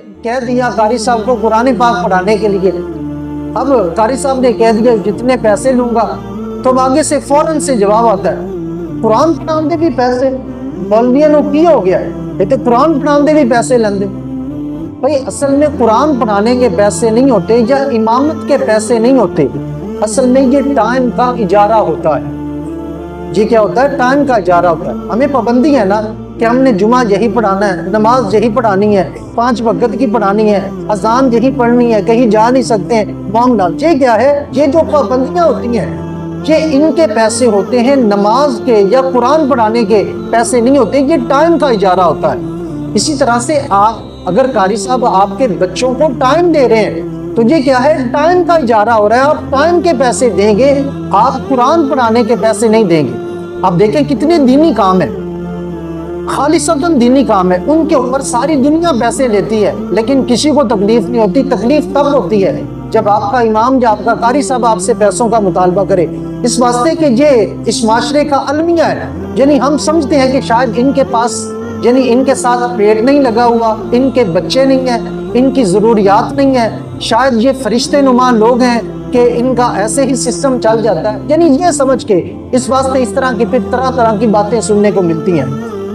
کہہ دیا قاری صاحب کو قرآن پاک پڑھانے کے لیے، اب قاری صاحب نے کہہ دیا جتنے پیسے لوں گا، تو آگے سے فوراً سے جواب آتا ہے قرآن پڑھانے بھی پیسے، مولویوں نے کی ہو گیا ہے یہ تو قرآن پڑھانے بھی پیسے لیندے۔ بھائی اصل میں قرآن پڑھانے کے پیسے نہیں ہوتے یا امامت کے پیسے نہیں ہوتے، اصل میں یہ ٹائم کا اجارہ ہوتا ہے۔ یہ کیا ہوتا ہے؟ ٹائم کا اجارہ ہوتا ہے۔ ہمیں پابندی ہے نا کہ ہم نے جمعہ یہی پڑھانا ہے، نماز یہی پڑھانی ہے، 5 وقت کی پڑھانی ہے، اذان یہی پڑھنی ہے، کہیں جا نہیں سکتے ہیں معاملات۔ یہ کیا ہے؟ یہ جو پابندیاں ہوتی ہیں یہ ان کے پیسے ہوتے ہیں، نماز کے یا قرآن پڑھانے کے پیسے نہیں ہوتے، یہ ٹائم کا اجارہ ہوتا ہے۔ اسی طرح سے آپ اگر قاری صاحب آپ کے بچوں کو ٹائم دے رہے ہیں تو یہ کیا ہے؟ ٹائم کا اجارہ ہو رہا ہے، آپ ٹائم کے پیسے دیں گے، آپ قرآن پڑھانے کے پیسے نہیں دیں گے۔ آپ دیکھیں کتنے دینی کام ہے، خالصتاً دینی کام ہے، ان کے اوپر ساری دنیا پیسے لیتی ہے لیکن کسی کو تکلیف نہیں ہوتی۔ تکلیف تب ہوتی ہے جب آپ کا امام یا آپ کا قاری صاحب آپ سے پیسوں کا مطالبہ کرے، اس واسطے کہ یہ اس معاشرے کا المیہ ہے۔ یعنی ہم سمجھتے ہیں کہ شاید ان کے پاس یعنی ان کے ساتھ پیٹ نہیں لگا ہوا، ان کے بچے نہیں ہیں، ان کی ضروریات نہیں ہیں، شاید یہ فرشتے نما لوگ ہیں کہ ان کا ایسے ہی سسٹم چل جاتا ہے، یعنی یہ سمجھ کے اس واسطے اس طرح کی پھر طرح طرح کی باتیں سننے کو ملتی ہیں۔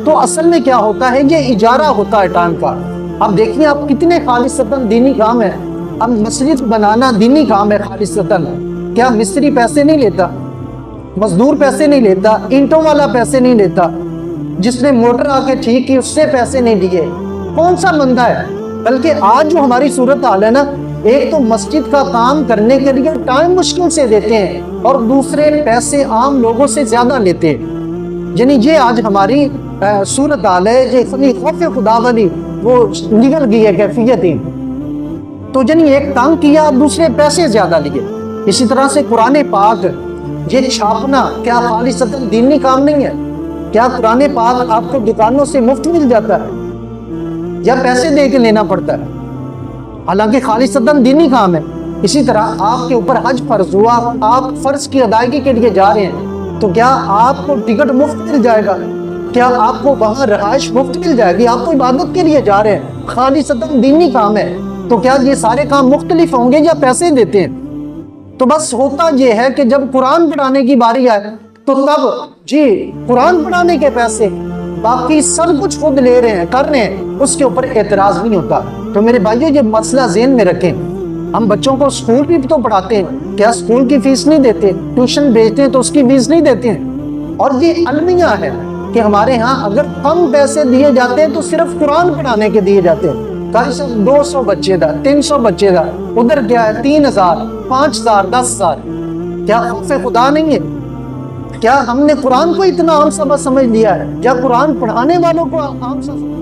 تو اصل میں کیا ہوتا ہے؟ یہ اجارہ ہوتا ہے ٹائم کا۔ اب دیکھیں آپ کتنے خالصتاً دینی کام ہے۔ اب مسجد بنانا دینی کام ہے خالصتاً، کیا مستری پیسے نہیں لیتا، مزدور پیسے نہیں لیتا، اینٹوں والا پیسے نہیں لیتا، جس نے موٹر آ کے ٹھیک کی اس سے پیسے نہیں دیے، کون سا بندہ ہے؟ بلکہ آج جو ہماری صورت حال ہے نا، ایک تو مسجد کا کام کرنے کے لیے ٹائم مشکل سے دیتے ہیں اور دوسرے پیسے عام لوگوں سے زیادہ لیتے ہیں۔ یعنی یہ آج ہماری صورت حال ہے، یہ اتنی خوف خدا والی وہ نکل گئی ہے کیفیت ہی۔ تو یعنی ایک تنگ کیا، دوسرے پیسے زیادہ لیے۔ اسی طرح سے قرآن پاک یہ چھاپنا کیا خالصتاً دینی کام نہیں ہے؟ کیا قرآن پاک آپ کو دکانوں سے مفت مل جاتا ہے یا پیسے دے کے لینا پڑتا ہے؟ حالانکہ خالصتاً دینی کام ہے۔ اسی طرح آپ کے اوپر حج فرض ہوا، آپ فرض کی ادائیگی کے لیے جا رہے ہیں، تو کیا آپ کو ٹکٹ مفت مل جائے گا؟ کیا آپ کو وہاں رہائش مفت مل جائے گی؟ آپ کو عبادت کے لیے جا رہے ہیں، خالصتاً دینی کام ہے، تو کیا یہ سارے کام مختلف ہوں گے یا پیسے دیتے ہیں؟ تو بس ہوتا یہ ہے کہ جب قرآن پڑھانے کی باری آئے تو تب جی قرآن پڑھانے کے پیسے، باقی سب کچھ خود لے رہے ہیں، کر رہے ہیں، اس کے اوپر اعتراض نہیں ہوتا۔ تو میرے بھائیو یہ مسئلہ ذہن میں رکھیں۔ ہم بچوں کو اسکول بھی تو پڑھاتے ہیں، کیا اسکول کی فیس نہیں دیتے؟ ٹیوشن بھیجتے ہیں تو اس کی فیس نہیں دیتے ہیں؟ اور یہ المیہ ہے کہ ہمارے ہاں اگر کم پیسے دیے جاتے ہیں تو صرف قرآن پڑھانے کے دیے جاتے ہیں۔ 200 بچے دا، 300 بچے دا، ادھر کیا ہے 3000، 5000، 10,000۔ کیا خوف خدا نہیں ہے؟ کیا ہم نے قرآن کو اتنا عام سبق سمجھ لیا ہے یا قرآن پڑھانے والوں کو عام سبق؟